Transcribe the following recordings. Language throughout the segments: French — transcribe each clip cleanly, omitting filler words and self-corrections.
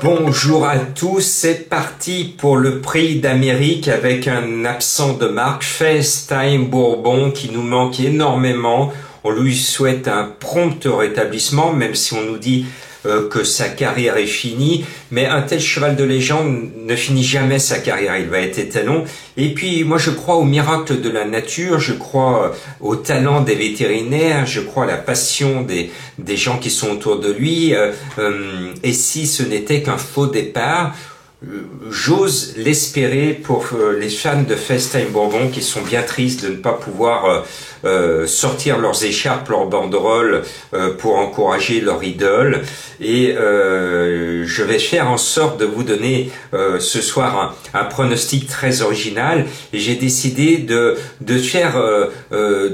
Bonjour à tous, c'est parti pour le prix d'Amérique avec un absent de marque, FaceTime Bourbon, qui nous manque énormément. On lui souhaite un prompt rétablissement, même si on nous dit que sa carrière est finie. Mais un tel cheval de légende ne finit jamais sa carrière, il va être étalon. Et puis moi je crois au miracle de la nature, je crois au talent des vétérinaires, je crois à la passion des gens qui sont autour de lui. Et si ce n'était qu'un faux départ, j'ose l'espérer pour les fans de FaceTime Bourbon qui sont bien tristes de ne pas pouvoir sortir leurs écharpes, leurs banderoles pour encourager leur idole. Et je vais faire en sorte de vous donner ce soir un pronostic très original. Et j'ai décidé de faire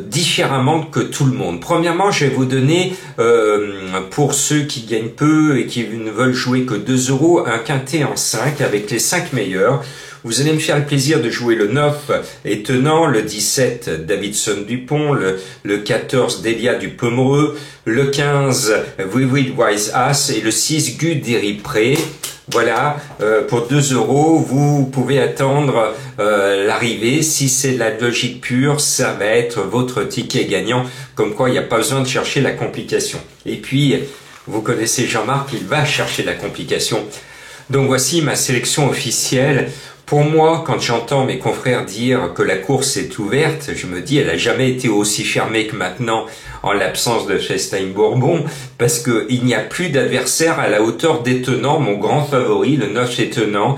différemment que tout le monde. Premièrement, je vais vous donner, pour ceux qui gagnent peu et qui ne veulent jouer que 2 €, un quintet en 5 avec les 5 meilleurs. Vous allez me faire le plaisir de jouer le 9 étonnant, le 17 Davidson Dupont, le 14 Delia du Pomereux, le 15 Vivid Wise Ass et le 6 Guderi Pré. Voilà, pour 2 €, vous pouvez attendre l'arrivée. Si c'est de la logique pure, ça va être votre ticket gagnant. Comme quoi, il n'y a pas besoin de chercher la complication. Et puis, vous connaissez Jean-Marc, il va chercher la complication. Donc voici ma sélection officielle. Pour moi, quand j'entends mes confrères dire que la course est ouverte, je me dis elle n'a jamais été aussi fermée que maintenant en l'absence de FaceTime Bourbon, parce qu'il n'y a plus d'adversaire à la hauteur d'Étonnant, mon grand favori, le 9 Étonnant.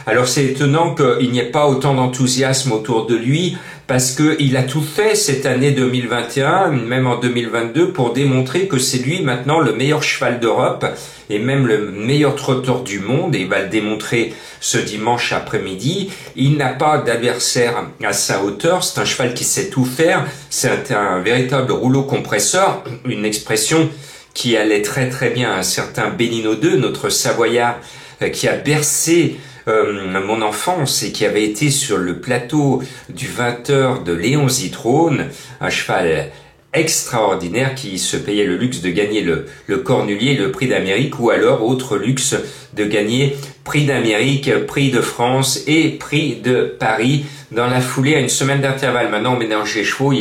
Alors c'est étonnant qu'il n'y ait pas autant d'enthousiasme autour de lui, parce qu'il a tout fait cette année 2021, même en 2022, pour démontrer que c'est lui maintenant le meilleur cheval d'Europe, et même le meilleur trotteur du monde, et il va le démontrer ce dimanche après-midi. Il n'a pas d'adversaire à sa hauteur, c'est un cheval qui sait tout faire, c'est un véritable rouleau compresseur, une expression qui allait très très bien à un certain Benino II, notre Savoyard, qui a bercé mon enfance et qui avait été sur le plateau du 20h de Léon Zitrone, un cheval extraordinaire qui se payait le luxe de gagner le Cornulier, le prix d'Amérique, ou alors autre luxe de gagner prix d'Amérique, prix de France et prix de Paris dans la foulée à une semaine d'intervalle. Maintenant on mélange les chevaux, il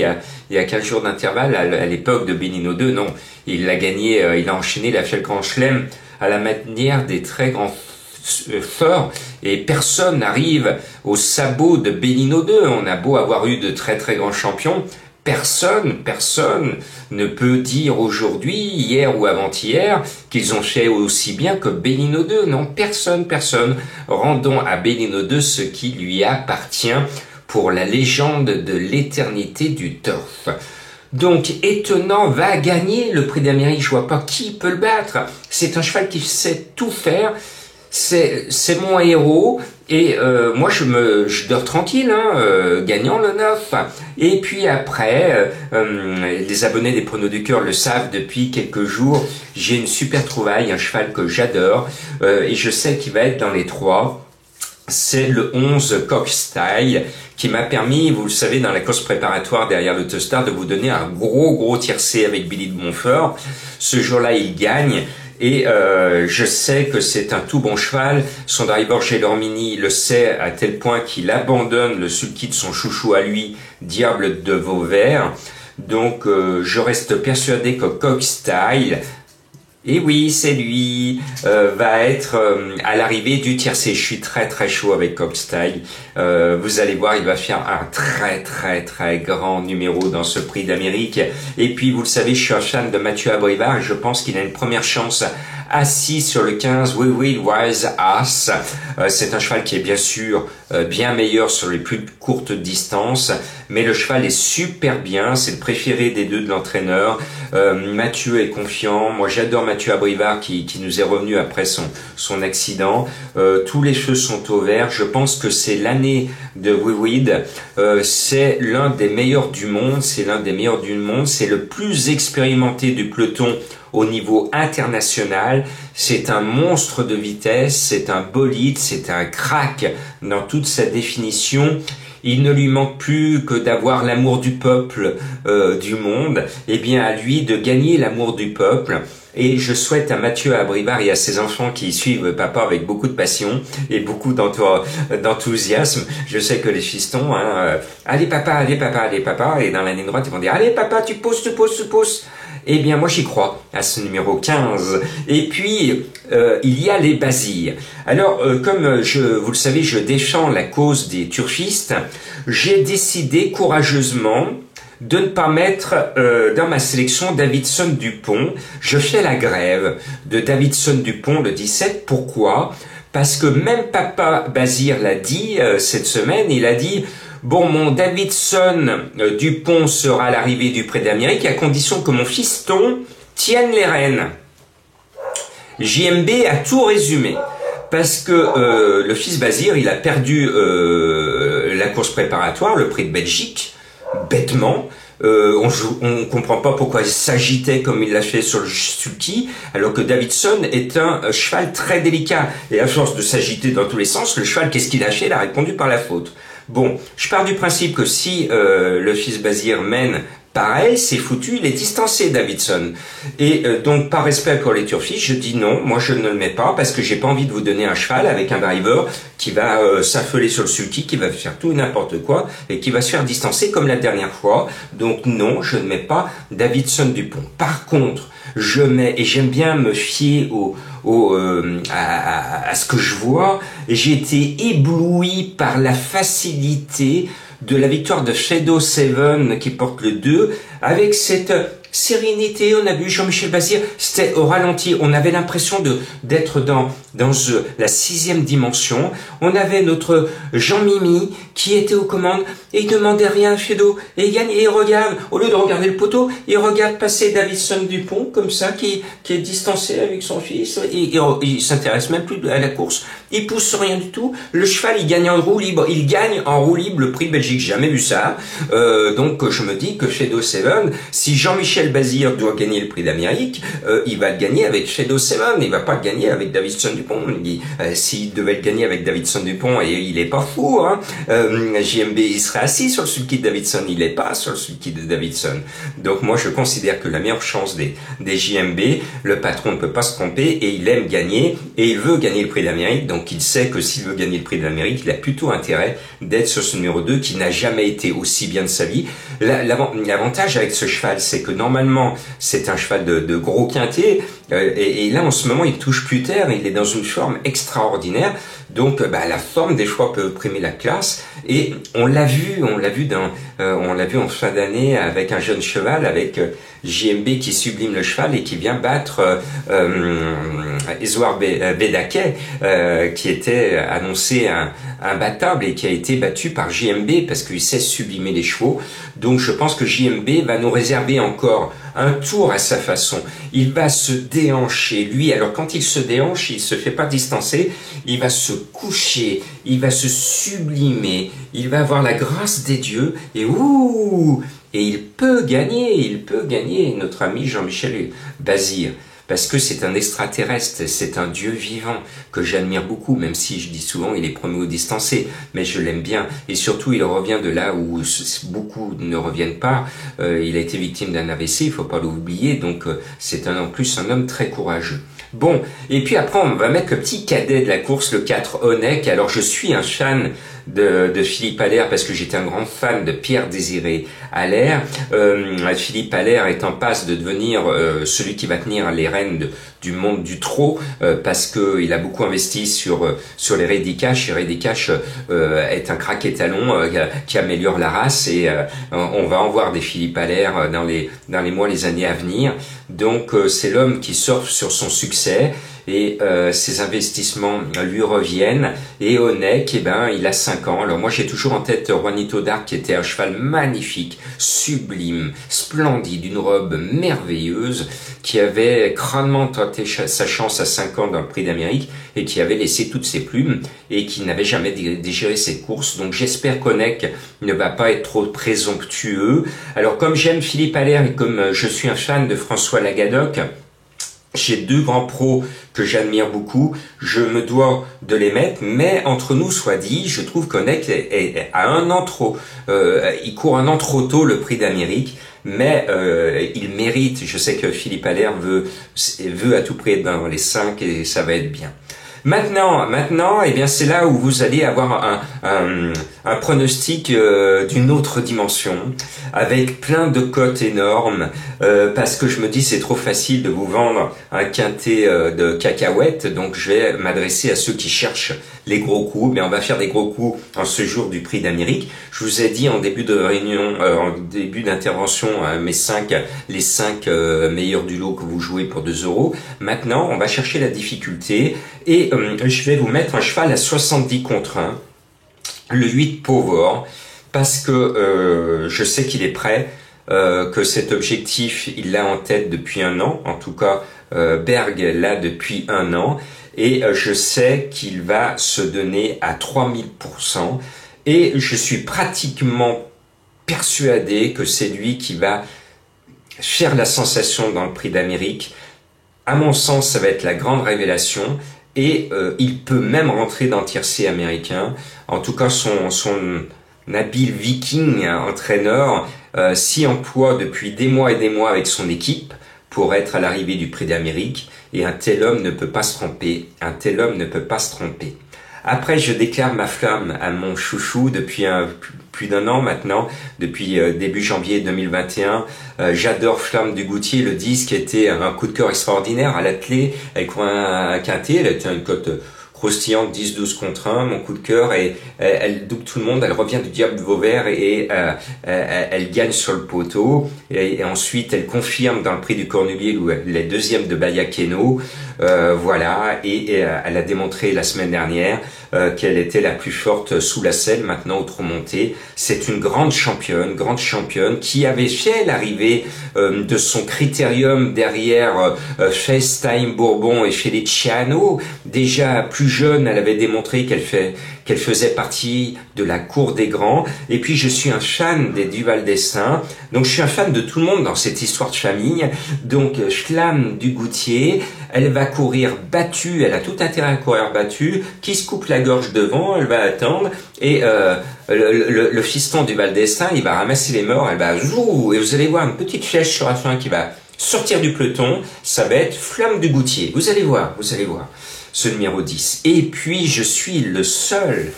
y a 15 jours d'intervalle. À l'époque de Benino II, non, il a gagné, il a enchaîné, il a fait le Grand Chelem à la manière des très grands fort, et personne n'arrive au sabot de Benino II. On a beau avoir eu de très très grands champions, personne ne peut dire aujourd'hui, hier ou avant-hier, qu'ils ont fait aussi bien que Benino II. Non, personne. Rendons à Benino II ce qui lui appartient pour la légende de l'éternité du turf. Donc, Étonnant va gagner le prix d'Amérique. Je vois pas qui peut le battre. C'est un cheval qui sait tout faire. C'est mon héros, et moi je dors tranquille, gagnant le 9. Et puis après, les abonnés des Pronos du Cœur le savent depuis quelques jours, j'ai une super trouvaille, un cheval que j'adore, et je sais qu'il va être dans les 3. C'est le 11 Cockstyle qui m'a permis, vous le savez, dans la course préparatoire derrière l'Autostar, de vous donner un gros tiercé avec Billy de Montfort. Ce jour-là, il gagne. Et je sais que c'est un tout bon cheval. Son driver chez Lormini le sait à tel point qu'il abandonne le sulky de son chouchou à lui, Diable de Vauvert. Donc je reste persuadé que Cockstyle, et oui, c'est lui, va être à l'arrivée du tiercé. Je suis très chaud avec Cockstyle. Vous allez voir, il va faire un très grand numéro dans ce prix d'Amérique. Et puis, vous le savez, je suis un fan de Mathieu Abrivard et je pense qu'il a une première chance assis sur le 15 Vivid Wise Ass. C'est un cheval qui est bien sûr bien meilleur sur les plus courtes distances, mais le cheval est super bien, c'est le préféré des deux de l'entraîneur. Mathieu est confiant, moi j'adore Mathieu Abrivard qui nous est revenu après son accident. Tous les cheveux sont au vert, je pense que c'est l'année de Vivid. C'est l'un des meilleurs du monde, c'est le plus expérimenté du peloton au niveau international. C'est un monstre de vitesse, c'est un bolide, c'est un crack dans toute sa définition. il ne lui manque plus que d'avoir l'amour du peuple, du monde, et bien à lui de gagner l'amour du peuple. Et je souhaite à Mathieu Abrivard et à ses enfants qui suivent papa avec beaucoup de passion et beaucoup d'enthousiasme. Je sais que les fistons, allez papa, allez papa, allez papa, et dans la ligne droite ils vont dire allez papa, tu pousses, tu pousses, tu pousses. Eh bien, moi, j'y crois, à ce numéro 15. Et puis, il y a les Bazyres. Alors, comme vous le savez, je défends la cause des turfistes, j'ai décidé courageusement de ne pas mettre dans ma sélection Davidson Dupont. Je fais la grève de Davidson Dupont le 17. Pourquoi? Parce que même papa Bazyre l'a dit cette semaine, il a dit... Bon, mon Davidson Dupont sera à l'arrivée du Prix d'Amérique à condition que mon fiston tienne les rênes. JMB a tout résumé. Parce que le fils Bazyre, il a perdu la course préparatoire, le Prix de Belgique, bêtement. On comprend pas pourquoi il s'agitait comme il l'a fait sur le sulky, alors que Davidson est un cheval très délicat. Et à force de s'agiter dans tous les sens, le cheval, qu'est-ce qu'il a fait? Il a répondu par la faute. Bon, je pars du principe que si le fils Bazyre mène pareil, c'est foutu, il est distancé Davidson. Et donc par respect pour les turfistes, je dis non, moi je ne le mets pas parce que j'ai pas envie de vous donner un cheval avec un driver qui va s'affoler sur le sulky, qui va faire tout et n'importe quoi et qui va se faire distancer comme la dernière fois. Donc non, je ne mets pas Davidson Dupont. Par contre, je mets, et j'aime bien me fier à ce que je vois, j'ai été ébloui par la facilité de la victoire de Shadow Seven qui porte le 2, avec cette sérénité. On a vu Jean-Michel Bazyre, c'était au ralenti, on avait l'impression d'être dans la 6e dimension. On avait notre Jean-Mimi qui était aux commandes et il demandait rien à Shadow et il gagne et il regarde, au lieu de regarder le poteau, il regarde passer Davidson Dupont comme ça qui est distancé avec son fils et il s'intéresse même plus à la course, il pousse rien du tout, le cheval il gagne en roue libre, le prix Belgique, j'ai jamais vu ça. Donc je me dis que Shadow Seven, si Jean-Michel Bazyre doit gagner le prix d'Amérique, il va le gagner avec Shadow Seven, il va pas le gagner avec Davidson Dupont. S'il devait le gagner avec Davidson Dupont, et il est pas fou, hein, JMB il serait assis sur le sulky de Davidson, il est pas sur le sulky de Davidson. Donc moi je considère que la meilleure chance des JMB, le patron ne peut pas se tromper et il aime gagner et il veut gagner le prix d'Amérique, donc il sait que s'il veut gagner le prix d'Amérique, il a plutôt intérêt d'être sur ce numéro 2 qui n'a jamais été aussi bien de sa vie. L'avantage avec ce cheval, c'est que normalement c'est un cheval de gros quintet, et là en ce moment il touche plus terre, il est dans une forme extraordinaire, donc la forme des choix peut primer la classe, et on l'a vu en fin d'année avec un jeune cheval, avec JMB qui sublime le cheval et qui vient battre Ezoar Bedaquet, qui était annoncé imbattable et qui a été battu par JMB parce qu'il sait sublimer les chevaux. Donc je pense que JMB va nous réserver encore un tour à sa façon. Il va se déhancher, lui. Alors quand il se déhanche, il se fait pas distancer, il va se coucher, il va se sublimer, il va avoir la grâce des dieux, et il peut gagner, notre ami Jean-Michel Bazyre. Parce que c'est un extraterrestre, c'est un dieu vivant que j'admire beaucoup, même si je dis souvent il est promu au distancé, mais je l'aime bien. Et surtout, il revient de là où beaucoup ne reviennent pas. Il a été victime d'un AVC, il faut pas l'oublier, donc c'est en plus un homme très courageux. Bon, et puis après on va mettre le petit cadet de la course, le 4 Onek. Alors je suis un fan de Philippe Allaire parce que j'étais un grand fan de Pierre-Désiré Allaire. Philippe Allaire est en passe de devenir celui qui va tenir les rênes du monde du trot, parce que il a beaucoup investi sur les Ready Cash. Et Ready Cash est un crack étalon qui améliore la race, et on va en voir des Philippe Allaire dans les mois, les années à venir. Donc c'est l'homme qui surfe sur son succès, et ses investissements lui reviennent. Et Onek, il a 5 ans. Alors moi j'ai toujours en tête Juanito d'Arc, qui était un cheval magnifique, sublime, splendide, une robe merveilleuse, qui avait crânement tenté sa chance à 5 ans dans le Prix d'Amérique et qui avait laissé toutes ses plumes et qui n'avait jamais digéré ses courses. Donc j'espère qu'Onek ne va pas être trop présomptueux. Alors comme j'aime Philippe Allaire et comme je suis un fan de François Lagadoc, J'ai deux grands pros que j'admire beaucoup, je me dois de les mettre, mais entre nous soit dit, je trouve qu'Onek a un an trop, il court un an trop tôt le prix d'Amérique, mais il mérite. Je sais que Philippe Allaire veut à tout prix être dans les 5 et ça va être bien. Maintenant, eh bien, c'est là où vous allez avoir un pronostic d'une autre dimension, avec plein de cotes énormes, parce que je me dis c'est trop facile de vous vendre un quintet de cacahuètes, donc je vais m'adresser à ceux qui cherchent les gros coups. Mais on va faire des gros coups en ce jour du prix d'Amérique. Je vous ai dit en début de réunion, en début d'intervention, les 5 meilleurs du lot que vous jouez pour 2 euros. Maintenant, on va chercher la difficulté et je vais vous mettre un cheval à 70 contre 1, le 8 Pauvre, parce que je sais qu'il est prêt, que cet objectif, il l'a en tête depuis un an, en tout cas Berg l'a depuis un an, et je sais qu'il va se donner à 3000%, et je suis pratiquement persuadé que c'est lui qui va faire la sensation dans le prix d'Amérique. À mon sens, ça va être la grande révélation. Et il peut même rentrer dans le tiercé américain. En tout cas, son habile viking entraîneur s'y emploie depuis des mois et des mois avec son équipe pour être à l'arrivée du prix d'Amérique. Et un tel homme ne peut pas se tromper. Un tel homme ne peut pas se tromper. Après, je déclare ma flamme à mon chouchou depuis plus d'un an maintenant, depuis début janvier 2021. J'adore Flamme du Goutier, le disque était un coup de cœur extraordinaire à l'attelé, avec un quintet, elle était une cote croustillante 10-12 contre 1, mon coup de cœur, et elle double tout le monde, elle revient du Diable de Vauvert et elle gagne sur le poteau, et ensuite elle confirme dans le prix du Cornulier où elle est deuxième de Bayakeno, voilà, et elle a démontré la semaine dernière qu'elle était la plus forte sous la selle, maintenant au trot monté. C'est une grande championne qui avait fait l'arrivée de son critérium derrière FaceTime Bourbon et Feliciano. Déjà plus jeune, elle avait démontré qu'elle faisait partie de la cour des grands. Et puis je suis un fan des Duval d'Estaing, donc je suis un fan de tout le monde dans cette histoire de famille. Donc Flamme du Goutier, elle va courir battue, elle a tout intérêt à courir battue, qui se coupe la gorge devant, elle va attendre, et le fiston du Val d'Estaing, il va ramasser les morts, elle va zou, et vous allez voir une petite flèche sur la fin qui va sortir du peloton, ça va être Flamme du Goutier, vous allez voir, ce numéro 10. Et puis je suis le seul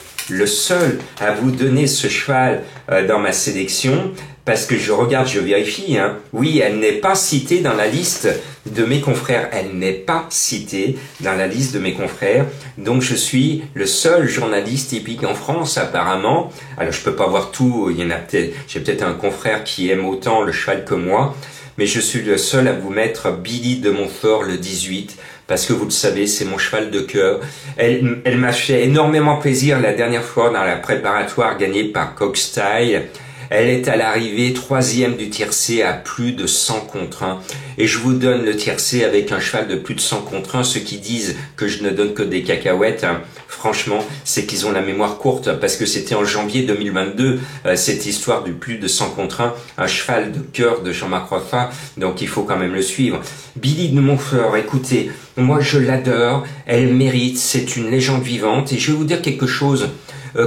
à vous donner ce cheval dans ma sélection, parce que je vérifie, hein. Oui, elle n'est pas citée dans la liste de mes confrères. Donc je suis le seul journaliste hippique en France, apparemment. Alors je peux pas voir tout, j'ai peut-être un confrère qui aime autant le cheval que moi, mais je suis le seul à vous mettre Billy de Montfort le 18, parce que vous le savez, c'est mon cheval de cœur. Elle m'a fait énormément plaisir la dernière fois dans la préparatoire gagnée par Coxtyle. Elle est à l'arrivée 3e du tiercé à plus de 100 contre 1. Et je vous donne le tiercé avec un cheval de plus de 100 contre 1. Ceux qui disent que je ne donne que des cacahuètes, hein, franchement, c'est qu'ils ont la mémoire courte, parce que c'était en janvier 2022, cette histoire du plus de 100 contre 1, un cheval de cœur de Jean-Marc Roffat, donc il faut quand même le suivre. Billy de Montfort, écoutez, moi je l'adore, elle mérite, c'est une légende vivante, et je vais vous dire quelque chose.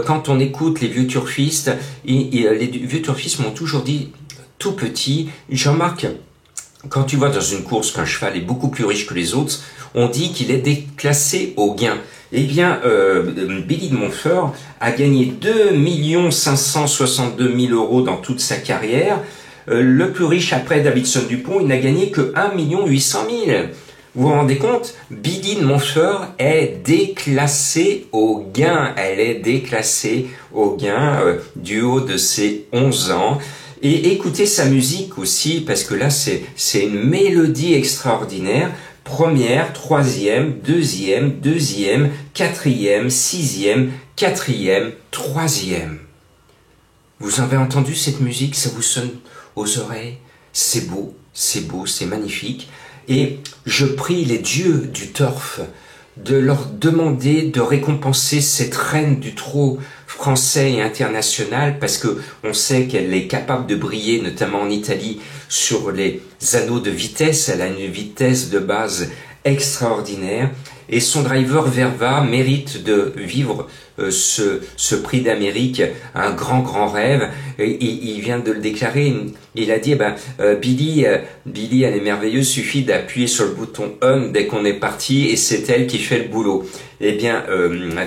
Quand on écoute les vieux turfistes, les vieux turfistes m'ont toujours dit, tout petit, Jean-Marc, quand tu vois dans une course qu'un cheval est beaucoup plus riche que les autres, on dit qu'il est déclassé au gain. Eh bien, Billy de Montfort a gagné 2 562 000 euros dans toute sa carrière. Le plus riche après Davidson Dupont, il n'a gagné que 1 800 000. Vous vous rendez compte? Billy de Montfort est déclassée au gain. Elle est déclassée au gain du haut de ses 11 ans. Et écoutez sa musique aussi, parce que là, c'est une mélodie extraordinaire. Première, troisième, deuxième, quatrième, sixième, quatrième, troisième. Vous avez entendu cette musique? Ça vous sonne aux oreilles? C'est beau, c'est magnifique. Et je prie les dieux du turf de leur demander de récompenser cette reine du trot français et international, parce que on sait qu'elle est capable de briller, notamment en Italie, sur les anneaux de vitesse. Elle a une vitesse de base extraordinaire, et son driver Verva mérite de vivre ce prix d'Amérique, un grand rêve. Et il vient de le déclarer. Il a dit Billy, elle est merveilleuse, suffit d'appuyer sur le bouton on dès qu'on est parti et c'est elle qui fait le boulot. Eh bien,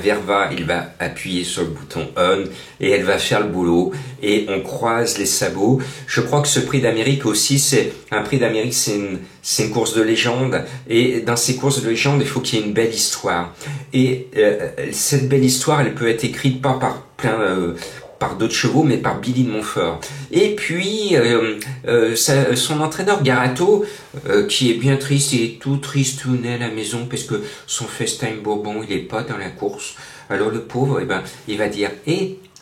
Verva, il va appuyer sur le bouton on et elle va faire le boulot et on croise les sabots. Je crois que ce prix d'Amérique aussi, c'est un prix d'Amérique, c'est une course de légende, et dans ces courses de légende, il faut qu'il y ait une belle histoire. Et cette belle histoire, elle peut être écrite pas par par d'autres chevaux, mais par Billy de Montfort. Et puis, son entraîneur Garato, qui est bien triste, il est tout tristounet à la maison, parce que son FaceTime Bourbon, il est pas dans la course. Alors le pauvre, il va dire,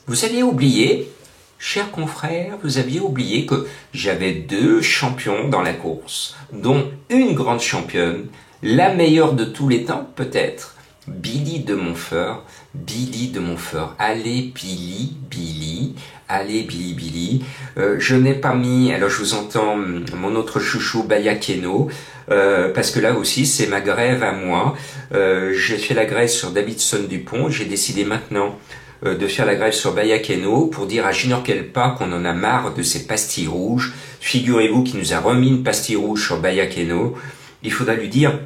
vous aviez oublié, cher confrère, vous aviez oublié que j'avais 2 champions dans la course, dont une grande championne, la meilleure de tous les temps, peut-être, Billy de Montfort. Billy de Montfort. Allez Billy, allez Billy. Je n'ai pas mis, alors je vous entends mon autre chouchou Bayakeno, parce que là aussi c'est ma grève à moi. J'ai fait la grève sur Davidson Dupont, j'ai décidé maintenant de faire la grève sur Bayakeno pour dire à Junior Kelpa qu'on en a marre de ces pastilles rouges. Figurez-vous qu'il nous a remis une pastille rouge sur Bayakeno. Il faudra lui dire,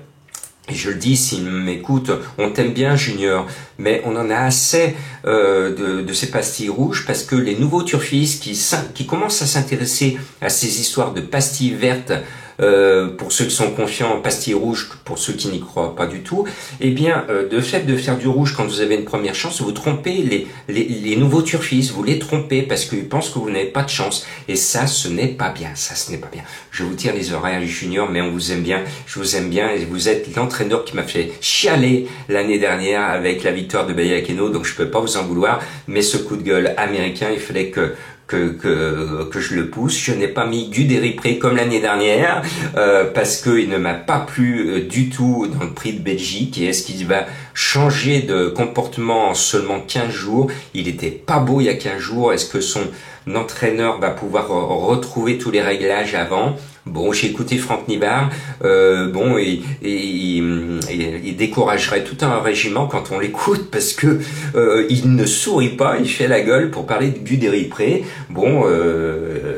et je le dis s'il m'écoute, on t'aime bien Junior, mais on en a assez de ces pastilles rouges, parce que les nouveaux turfistes qui commencent à s'intéresser à ces histoires de pastilles vertes, pour ceux qui sont confiants en pastilles rouges, pour ceux qui n'y croient pas du tout, eh bien, de fait de faire du rouge quand vous avez une première chance, vous trompez les nouveaux turfistes, vous les trompez parce qu'ils pensent que vous n'avez pas de chance. Et ça, ce n'est pas bien, ce n'est pas bien. Je vous tire les oreilles, Junior, mais on vous aime bien, je vous aime bien, et vous êtes l'entraîneur qui m'a fait chialer l'année dernière avec la victoire de Bayakeno, donc je peux pas vous en vouloir, mais ce coup de gueule américain, il fallait que je le pousse. Je n'ai pas mis Guderipré comme l'année dernière, parce qu'il ne m'a pas plu du tout dans le prix de Belgique. Et est-ce qu'il va changer de comportement en seulement 15 jours? Il était pas beau il y a 15 jours. Est-ce que son entraîneur va pouvoir retrouver tous les réglages avant? Bon, j'ai écouté Franck Nibard, il découragerait tout un régiment quand on l'écoute, parce que il ne sourit pas, il fait la gueule pour parler de Guderipré. Bon,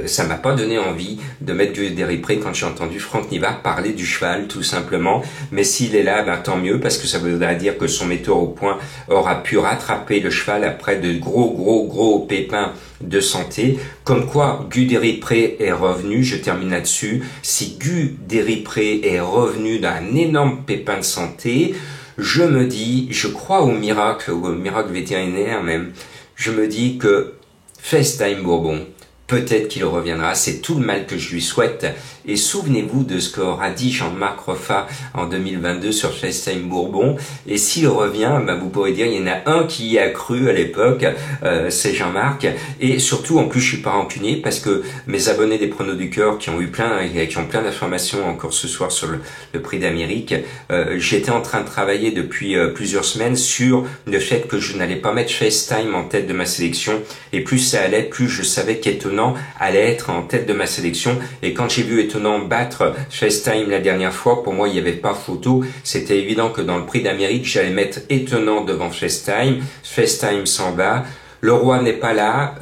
ça m'a pas donné envie de mettre Guderipré quand j'ai entendu Franck Nibard parler du cheval, tout simplement. Mais s'il est là, tant mieux, parce que ça voudrait dire que son metteur au point aura pu rattraper le cheval après de gros pépins de santé. Comme quoi Guderipré est revenu, je termine là-dessus. Si Guderipré est revenu d'un énorme pépin de santé, je me dis, je crois au miracle vétérinaire même, je me dis que FaceTime Bourbon, peut-être qu'il reviendra, c'est tout le mal que je lui souhaite. Et souvenez-vous de ce qu'aura dit Jean-Marc Roffat en 2022 sur FaceTime Bourbon. Et s'il revient, vous pourrez dire, il y en a un qui y a cru à l'époque, c'est Jean-Marc. Et surtout, en plus, je suis pas rancunier, parce que mes abonnés des Pronos du Cœur qui ont plein d'informations encore ce soir sur le prix d'Amérique, j'étais en train de travailler depuis plusieurs semaines sur le fait que je n'allais pas mettre FaceTime en tête de ma sélection. Et plus ça allait, plus je savais qu'Étonnant allait être en tête de ma sélection. Et quand j'ai vu Étonnant battre FaceTime la dernière fois, pour moi il n'y avait pas photo. C'était évident que dans le prix d'Amérique, j'allais mettre Étonnant devant FaceTime. FaceTime s'en va. Le roi n'est pas là.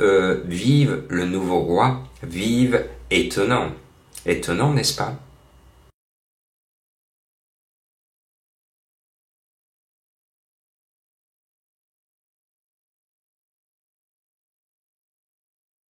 Vive le nouveau roi. Vive Étonnant. Étonnant, n'est-ce pas?